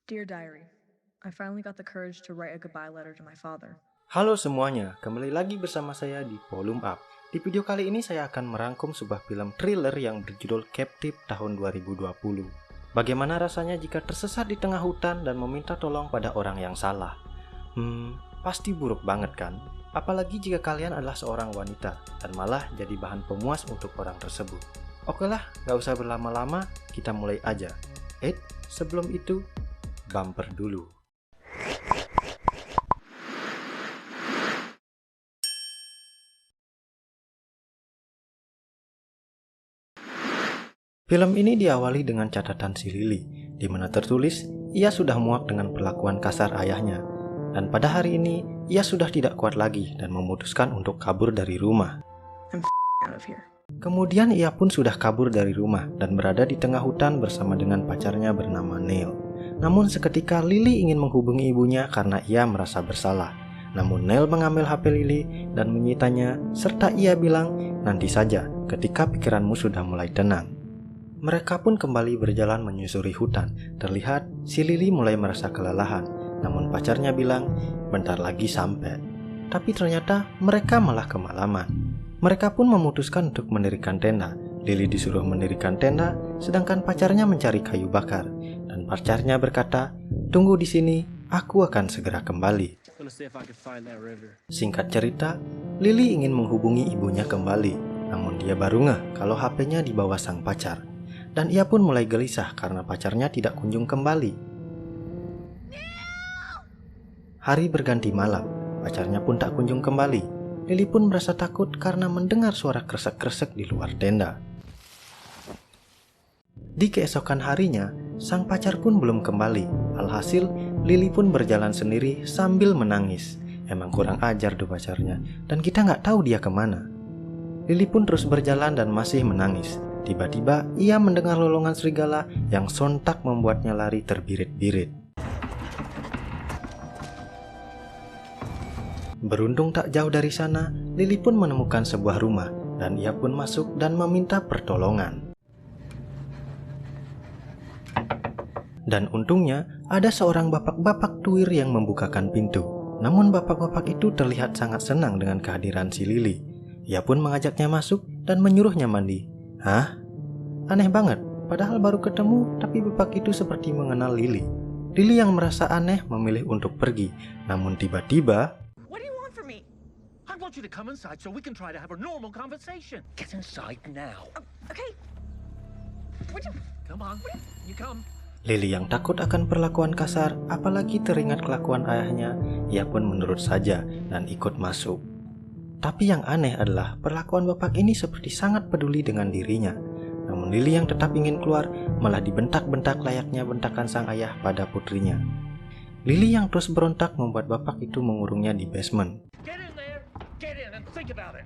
Dear Diary, I finally got the courage to write a goodbye letter to my father. Halo semuanya, kembali lagi bersama saya di Volume Up. Di video kali ini saya akan merangkum sebuah film thriller yang berjudul Captive tahun 2020. Bagaimana rasanya jika tersesat di tengah hutan dan meminta tolong pada orang yang salah? Pasti buruk banget kan? Apalagi jika kalian adalah seorang wanita dan malah jadi bahan pemuas untuk orang tersebut. Oke lah, gak usah berlama-lama, kita mulai aja. Sebelum itu, bumper dulu. Film ini diawali dengan catatan si Lily, di mana tertulis ia sudah muak dengan perlakuan kasar ayahnya. Dan pada hari ini, ia sudah tidak kuat lagi dan memutuskan untuk kabur dari rumah. Out of here. Kemudian ia pun sudah kabur dari rumah dan berada di tengah hutan bersama dengan pacarnya bernama Neil. Namun seketika Lily ingin menghubungi ibunya karena ia merasa bersalah. Namun Neil mengambil HP Lily dan menyitanya, serta ia bilang, nanti saja ketika pikiranmu sudah mulai tenang. Mereka pun kembali berjalan menyusuri hutan. Terlihat si Lily mulai merasa kelelahan, namun pacarnya bilang, bentar lagi sampai. Tapi ternyata mereka malah kemalaman. Mereka pun memutuskan untuk mendirikan tenda. Lily disuruh mendirikan tenda, sedangkan pacarnya mencari kayu bakar. Dan pacarnya berkata, tunggu di sini, aku akan segera kembali. Singkat cerita, Lily ingin menghubungi ibunya kembali. Namun dia baru ngeh kalau HP-nya dibawa sang pacar. Dan ia pun mulai gelisah karena pacarnya tidak kunjung kembali. Hari berganti malam, pacarnya pun tak kunjung kembali. Lily pun merasa takut karena mendengar suara kresek-kresek di luar tenda. Di keesokan harinya, sang pacar pun belum kembali. Alhasil, Lily pun berjalan sendiri sambil menangis. Emang kurang ajar tuh pacarnya, dan kita nggak tahu dia kemana. Lily pun terus berjalan dan masih menangis. Tiba-tiba ia mendengar lolongan serigala yang sontak membuatnya lari terbirit-birit. Beruntung tak jauh dari sana, Lily pun menemukan sebuah rumah dan ia pun masuk dan meminta pertolongan. Dan untungnya ada seorang bapak-bapak tuir yang membukakan pintu. Namun bapak-bapak itu terlihat sangat senang dengan kehadiran si Lily. Ia pun mengajaknya masuk dan menyuruhnya mandi. Hah? Aneh banget, padahal baru ketemu tapi bapak itu seperti mengenal Lily. Lily yang merasa aneh memilih untuk pergi, namun tiba-tiba What do you want from me? I want you to come inside so we can try to have a normal conversation. Get inside now. Okay. Come on, you come. Lily yang takut akan perlakuan kasar, apalagi teringat kelakuan ayahnya, ia pun menurut saja dan ikut masuk. Tapi yang aneh adalah perlakuan bapak ini seperti sangat peduli dengan dirinya. Namun Lily yang tetap ingin keluar malah dibentak-bentak layaknya bentakan sang ayah pada putrinya. Lily yang terus berontak membuat bapak itu mengurungnya di basement. Get in there. Get in and think about it.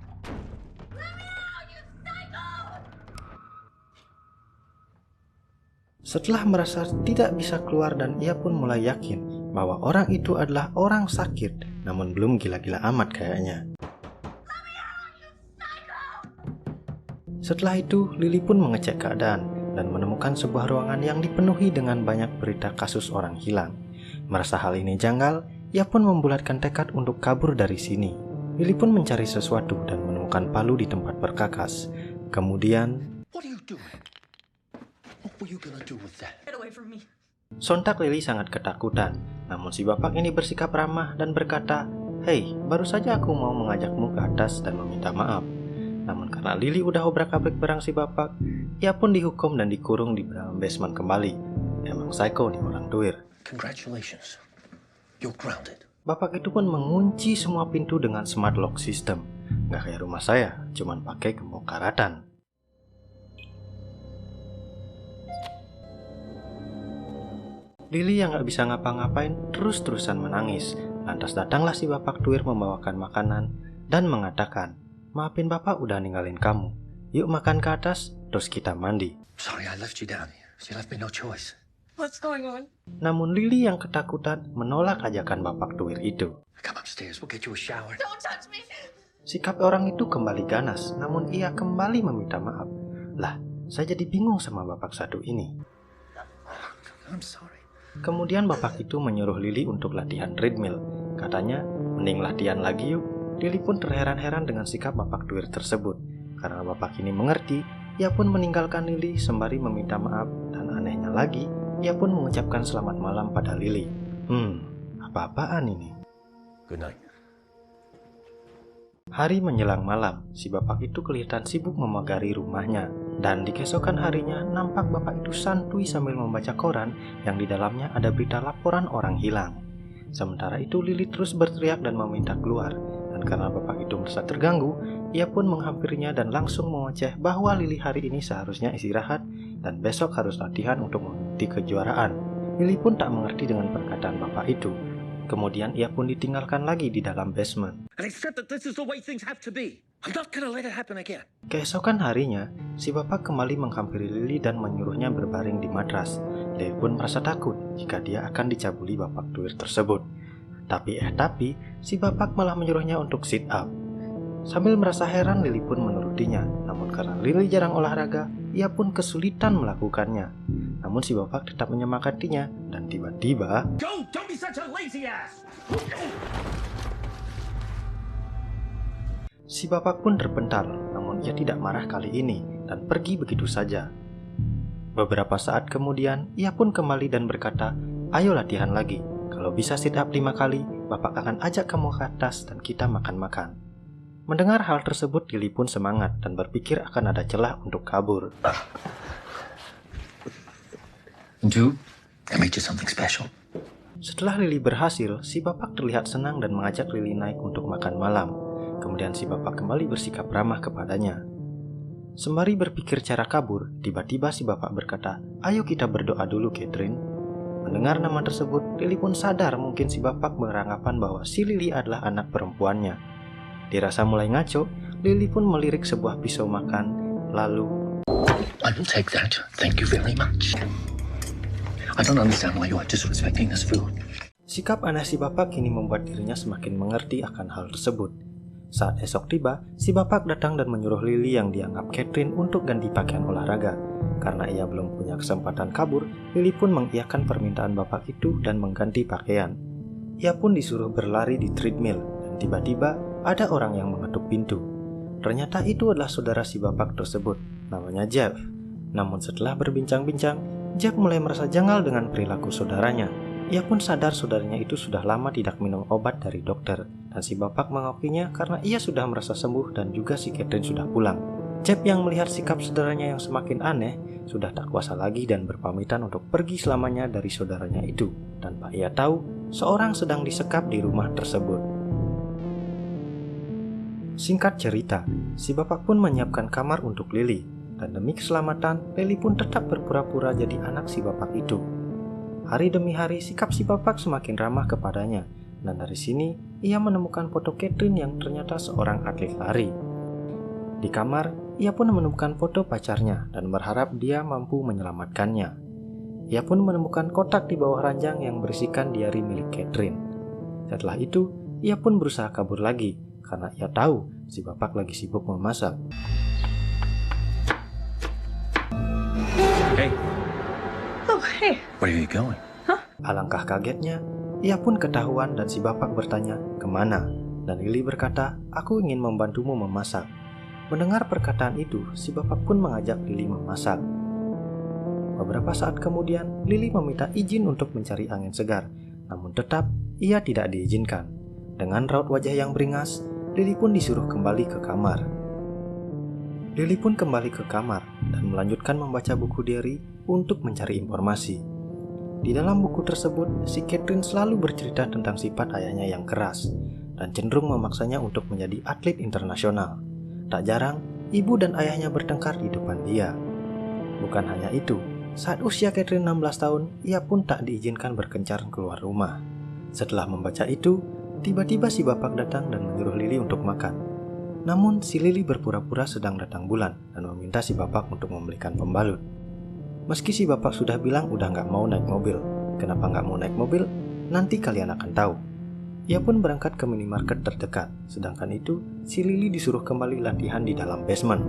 Setelah merasa tidak bisa keluar dan ia pun mulai yakin bahwa orang itu adalah orang sakit, namun belum gila-gila amat kayaknya. Setelah itu, Lily pun mengecek keadaan dan menemukan sebuah ruangan yang dipenuhi dengan banyak berita kasus orang hilang. Merasa hal ini janggal, ia pun membulatkan tekad untuk kabur dari sini. Lily pun mencari sesuatu dan menemukan palu di tempat perkakas. Kemudian, What are you doing? What were you gonna do with that? Get away from me. sontak Lily sangat ketakutan. Namun si bapak ini bersikap ramah dan berkata, "Hei, baru saja aku mau mengajakmu ke atas dan meminta maaf." Namun karena Lily udah obrak-abrik barang si bapak, ia pun dihukum dan dikurung di dalam basement kembali. Emang psycho nih orang tuir. Congratulations. You're grounded. Bapak itu pun mengunci semua pintu dengan smart lock system. Gak kayak rumah saya, cuman pakai gembok karatan. Lily yang gak bisa ngapa-ngapain terus-terusan menangis. Lantas datanglah si bapak tuir membawakan makanan dan mengatakan, maafin bapak udah ninggalin kamu. Yuk makan ke atas, terus kita mandi. Sorry I left you down here. You left me no choice. What's going on? Namun Lily yang ketakutan menolak ajakan bapak tuir itu. Come upstairs. We'll get you a shower. Don't touch me. Sikap orang itu kembali ganas, namun ia kembali meminta maaf. Lah, saya jadi bingung sama bapak satu ini. I'm sorry. Kemudian bapak itu menyuruh Lily untuk latihan treadmill. Katanya, mending latihan lagi yuk. Lily pun terheran-heran dengan sikap bapak tuir tersebut. Karena bapak ini mengerti, ia pun meninggalkan Lily sembari meminta maaf. Dan anehnya lagi, ia pun mengucapkan selamat malam pada Lily. Apa-apaan ini? Good night. Hari menjelang malam, si bapak itu kelihatan sibuk memagari rumahnya. Dan di keesokan harinya, nampak bapak itu santuy sambil membaca koran yang di dalamnya ada berita laporan orang hilang. Sementara itu Lily terus berteriak dan meminta keluar. Dan karena bapak itu merasa terganggu, ia pun menghampirinya dan langsung mengoceh bahwa Lily hari ini seharusnya istirahat dan besok harus latihan untuk mengikuti kejuaraan. Lily pun tak mengerti dengan perkataan bapak itu. Kemudian ia pun ditinggalkan lagi di dalam basement. And accept that this is the way things have to be. I'm not gonna let it happen again. Keesokan harinya, si bapak kembali menghampiri Lily dan menyuruhnya berbaring di matras. Lily pun merasa takut jika dia akan dicabuli bapak tuir tersebut. Tapi si bapak malah menyuruhnya untuk sit up. Sambil merasa heran, Lily pun menurutinya. Namun karena Lily jarang olahraga, ia pun kesulitan melakukannya. Namun si bapak tetap menyemangatinya dan tiba-tiba Don't be such a lazy ass. si bapak pun terpental. Namun ia tidak marah kali ini dan pergi begitu saja. Beberapa saat kemudian, ia pun kembali dan berkata, "Ayo latihan lagi. Kalau bisa sit up 5 kali, bapak akan ajak kamu ke atas dan kita makan-makan." Mendengar hal tersebut, Lily pun semangat dan berpikir akan ada celah untuk kabur. Dude, I made you something special. Setelah Lily berhasil, si bapak terlihat senang dan mengajak Lily naik untuk makan malam. Kemudian si bapak kembali bersikap ramah kepadanya. Sembari berpikir cara kabur, tiba-tiba si bapak berkata, "Ayo kita berdoa dulu, Catherine." Mendengar nama tersebut, Lily pun sadar mungkin si bapak beranggapan bahwa si Lily adalah anak perempuannya. Dirasa mulai ngaco, Lily pun melirik sebuah pisau makan, lalu I will take that. Thank you very much. I don't understand why you are disrespecting this food. sikap aneh si bapak kini membuat dirinya semakin mengerti akan hal tersebut. Saat esok tiba, si bapak datang dan menyuruh Lily yang dianggap Catherine untuk ganti pakaian olahraga. Karena ia belum punya kesempatan kabur, Lily pun mengiyakan permintaan bapak itu dan mengganti pakaian. Ia pun disuruh berlari di treadmill dan tiba-tiba ada orang yang mengetuk pintu. Ternyata itu adalah saudara si bapak tersebut, namanya Jeff. Namun setelah berbincang-bincang, Jeff mulai merasa janggal dengan perilaku saudaranya. Ia pun sadar saudaranya itu sudah lama tidak minum obat dari dokter, dan si bapak mengakuinya karena ia sudah merasa sembuh dan juga si Catherine sudah pulang. Jeff yang melihat sikap saudaranya yang semakin aneh, sudah tak kuasa lagi dan berpamitan untuk pergi selamanya dari saudaranya itu, tanpa ia tahu seorang sedang disekap di rumah tersebut. Singkat cerita, si bapak pun menyiapkan kamar untuk Lily, dan demi keselamatan, Lily pun tetap berpura-pura jadi anak si bapak itu. Hari demi hari, sikap si bapak semakin ramah kepadanya, dan dari sini, ia menemukan foto Catherine yang ternyata seorang atlet lari. Di kamar, ia pun menemukan foto pacarnya, dan berharap dia mampu menyelamatkannya. Ia pun menemukan kotak di bawah ranjang yang berisikan diari milik Catherine. Setelah itu, ia pun berusaha kabur lagi, karena ia tahu si bapak lagi sibuk memasak. Hey, Oh, hey. where are you going? Alangkah kagetnya, ia pun ketahuan dan si bapak bertanya, "Kemana?" Dan Lily berkata, "Aku ingin membantumu memasak." Mendengar perkataan itu, si bapak pun mengajak Lily memasak. Beberapa saat kemudian, Lily meminta izin untuk mencari angin segar, namun tetap ia tidak diizinkan. Dengan raut wajah yang beringas, Lily pun disuruh kembali ke kamar. Lily pun kembali ke kamar dan melanjutkan membaca buku diary untuk mencari informasi. Di dalam buku tersebut, si Catherine selalu bercerita tentang sifat ayahnya yang keras dan cenderung memaksanya untuk menjadi atlet internasional. Tak jarang, ibu dan ayahnya bertengkar di depan dia. Bukan hanya itu, saat usia Catherine 16 tahun, ia pun tak diizinkan berkencan keluar rumah. Setelah membaca itu, tiba-tiba si bapak datang dan menyuruh Lily untuk makan. Namun si Lily berpura-pura sedang datang bulan dan meminta si bapak untuk membelikan pembalut. Meski si bapak sudah bilang udah gak mau naik mobil. Kenapa gak mau naik mobil? Nanti kalian akan tahu. Ia pun berangkat ke minimarket terdekat. Sedangkan itu, si Lily disuruh kembali latihan di dalam basement.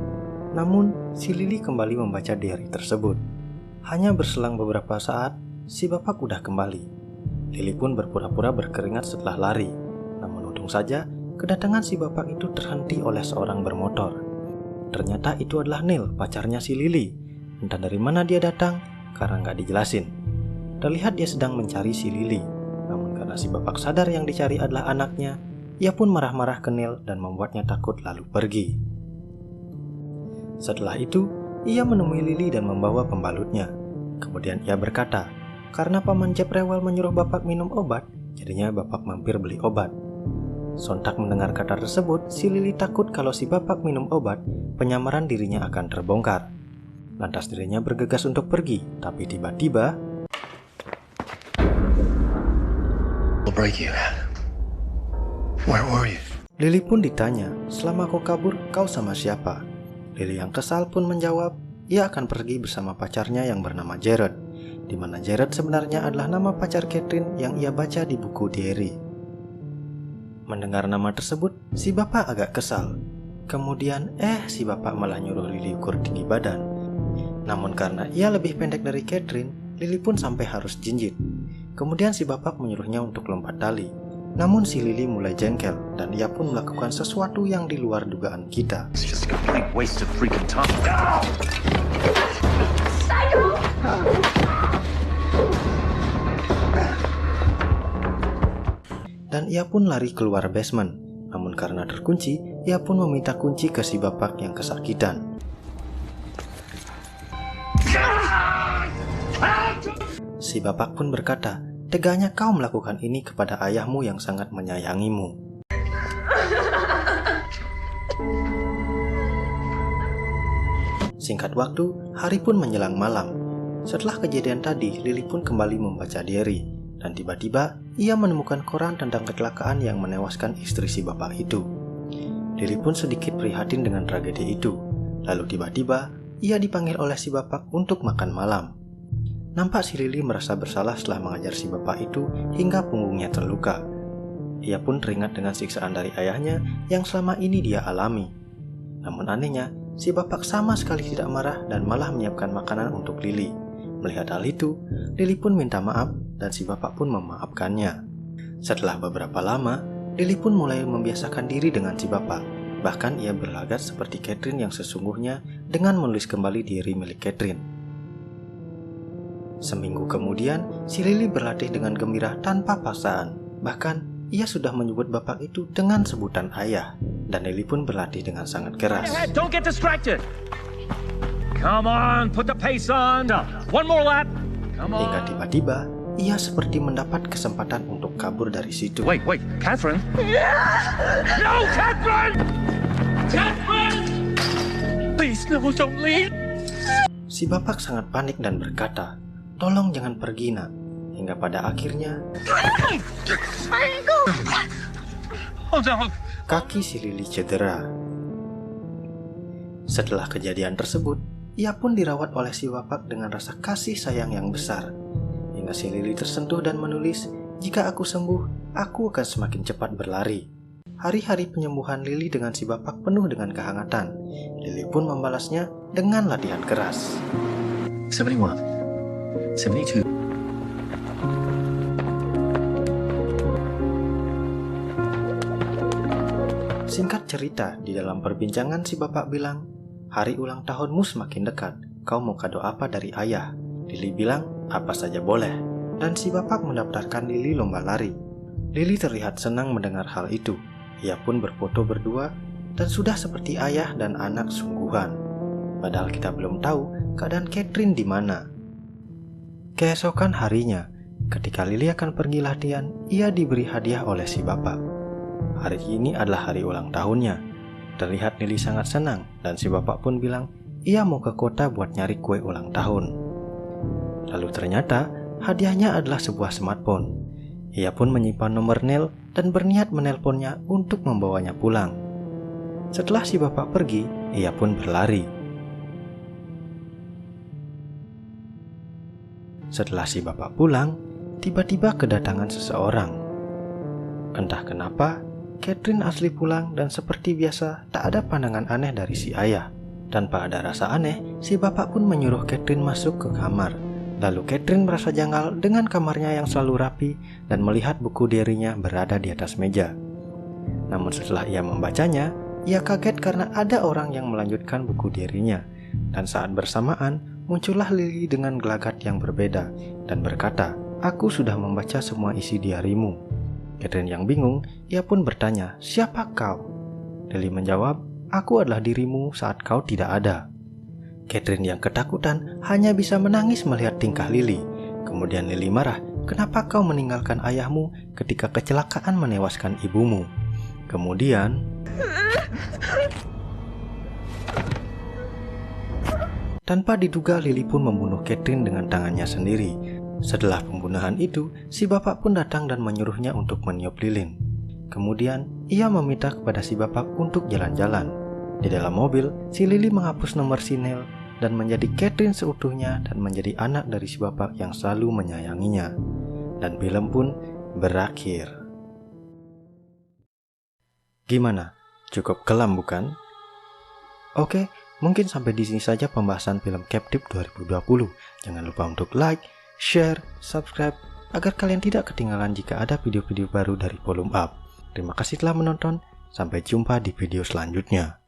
Namun, si Lily kembali membaca diary tersebut. Hanya berselang beberapa saat, si bapak udah kembali. Lily pun berpura-pura berkeringat setelah lari. Namun untung saja, kedatangan si bapak itu terhenti oleh seorang bermotor. Ternyata itu adalah Neil, pacarnya si Lily. Entah dari mana dia datang, karena nggak dijelasin. Terlihat dia sedang mencari si Lily. Namun karena si bapak sadar yang dicari adalah anaknya, ia pun marah-marah ke Neil dan membuatnya takut lalu pergi. Setelah itu, ia menemui Lily dan membawa pembalutnya. Kemudian ia berkata, karena paman Jeb rewel menyuruh bapak minum obat, jadinya bapak mampir beli obat. Sontak mendengar kata tersebut, si Lily takut kalau si bapak minum obat, penyamaran dirinya akan terbongkar. Lantas dirinya bergegas untuk pergi, tapi tiba-tiba Where were you? Lily pun ditanya, selama kau kabur, kau sama siapa? Lily yang kesal pun menjawab, ia akan pergi bersama pacarnya yang bernama Jared, di mana Jared sebenarnya adalah nama pacar Catherine yang ia baca di buku diary. Mendengar nama tersebut, si bapak agak kesal. Kemudian, si bapak malah nyuruh Lily ukur tinggi badan. Namun karena ia lebih pendek dari Catherine, Lily pun sampai harus jinjit. Kemudian si bapak menyuruhnya untuk lompat tali. Namun si Lily mulai jengkel dan ia pun melakukan sesuatu yang di luar dugaan kita. It's just a complete waste of freaking time. Dan ia pun lari keluar basement. Namun karena terkunci, ia pun meminta kunci ke si bapak yang kesakitan. Si bapak pun berkata, teganya kau melakukan ini kepada ayahmu yang sangat menyayangimu. Singkat waktu, hari pun menjelang malam. Setelah kejadian tadi, Lily pun kembali membaca diary. Dan tiba-tiba, ia menemukan koran tentang kecelakaan yang menewaskan istri si bapak itu. Lily pun sedikit prihatin dengan tragedi itu. Lalu tiba-tiba, ia dipanggil oleh si bapak untuk makan malam. Nampak si Lily merasa bersalah setelah mengajar si bapak itu hingga punggungnya terluka. Ia pun teringat dengan siksaan dari ayahnya yang selama ini dia alami. Namun anehnya, si bapak sama sekali tidak marah dan malah menyiapkan makanan untuk Lily. Melihat hal itu, Lily pun minta maaf dan si bapak pun memaafkannya. Setelah beberapa lama, Lily pun mulai membiasakan diri dengan si bapak. Bahkan ia berlagak seperti Catherine yang sesungguhnya dengan menulis kembali diary milik Catherine. Seminggu kemudian, si Lily berlatih dengan gembira tanpa paksaan. Bahkan, ia sudah menyebut bapak itu dengan sebutan ayah. Dan Lily pun berlatih dengan sangat keras. Don't get distracted. Come on, put the pace on. One more lap. Come on. Hingga tiba-tiba, ia seperti mendapat kesempatan untuk kabur dari situ. Wait, Catherine? No, Catherine! Catherine! Please, no, don't leave. Si bapak sangat panik dan berkata, tolong jangan pergi nak. Hingga pada akhirnya, Oh no. kaki si Lily cedera. Setelah kejadian tersebut, ia pun dirawat oleh si bapak dengan rasa kasih sayang yang besar. Hingga si Lily tersentuh dan menulis, jika aku sembuh, aku akan semakin cepat berlari. Hari-hari penyembuhan Lily dengan si bapak penuh dengan kehangatan. Lily pun membalasnya dengan latihan keras. 71. 72. Singkat cerita, di dalam perbincangan si bapak bilang, hari ulang tahunmu semakin dekat, kau mau kado apa dari ayah? Lily bilang, apa saja boleh. Dan si bapak mendaftarkan Lily lomba lari. Lily terlihat senang mendengar hal itu. Ia pun berfoto berdua dan sudah seperti ayah dan anak sungguhan. Padahal kita belum tahu keadaan Catherine di mana. Keesokan harinya, ketika Lily akan pergi latihan, ia diberi hadiah oleh si bapak. Hari ini adalah hari ulang tahunnya. Terlihat Lily sangat senang dan si bapak pun bilang ia mau ke kota buat nyari kue ulang tahun. Lalu ternyata hadiahnya adalah sebuah smartphone. Ia pun menyimpan nomor Neil dan berniat menelponnya untuk membawanya pulang. Setelah si bapak pergi, ia pun berlari. Setelah si bapak pulang, tiba-tiba kedatangan seseorang. Entah kenapa, Catherine asli pulang dan seperti biasa tak ada pandangan aneh dari si ayah. Tanpa ada rasa aneh, si bapak pun menyuruh Catherine masuk ke kamar. Lalu Catherine merasa janggal dengan kamarnya yang selalu rapi dan melihat buku diarinya berada di atas meja. Namun setelah ia membacanya, ia kaget karena ada orang yang melanjutkan buku diarinya. Dan saat bersamaan, muncullah Lily dengan gelagat yang berbeda dan berkata, "Aku sudah membaca semua isi diarimu." Catherine yang bingung, ia pun bertanya, "Siapa kau?" Lily menjawab, "Aku adalah dirimu saat kau tidak ada." Catherine yang ketakutan hanya bisa menangis melihat tingkah Lily. Kemudian Lily marah, "Kenapa kau meninggalkan ayahmu ketika kecelakaan menewaskan ibumu?" Kemudian tanpa diduga Lily pun membunuh Catherine dengan tangannya sendiri. Setelah pembunuhan itu, si bapak pun datang dan menyuruhnya untuk meniup lilin. Kemudian ia meminta kepada si bapak untuk jalan-jalan. Di dalam mobil, si Lily menghapus nomor si Neil dan menjadi Catherine seutuhnya dan menjadi anak dari si bapak yang selalu menyayanginya. Dan film pun berakhir. Gimana? Cukup kelam bukan? Oke, mungkin sampai di sini saja pembahasan film Captive 2020. Jangan lupa untuk like, share, subscribe agar kalian tidak ketinggalan jika ada video-video baru dari Volume Up. Terima kasih telah menonton. Sampai jumpa di video selanjutnya.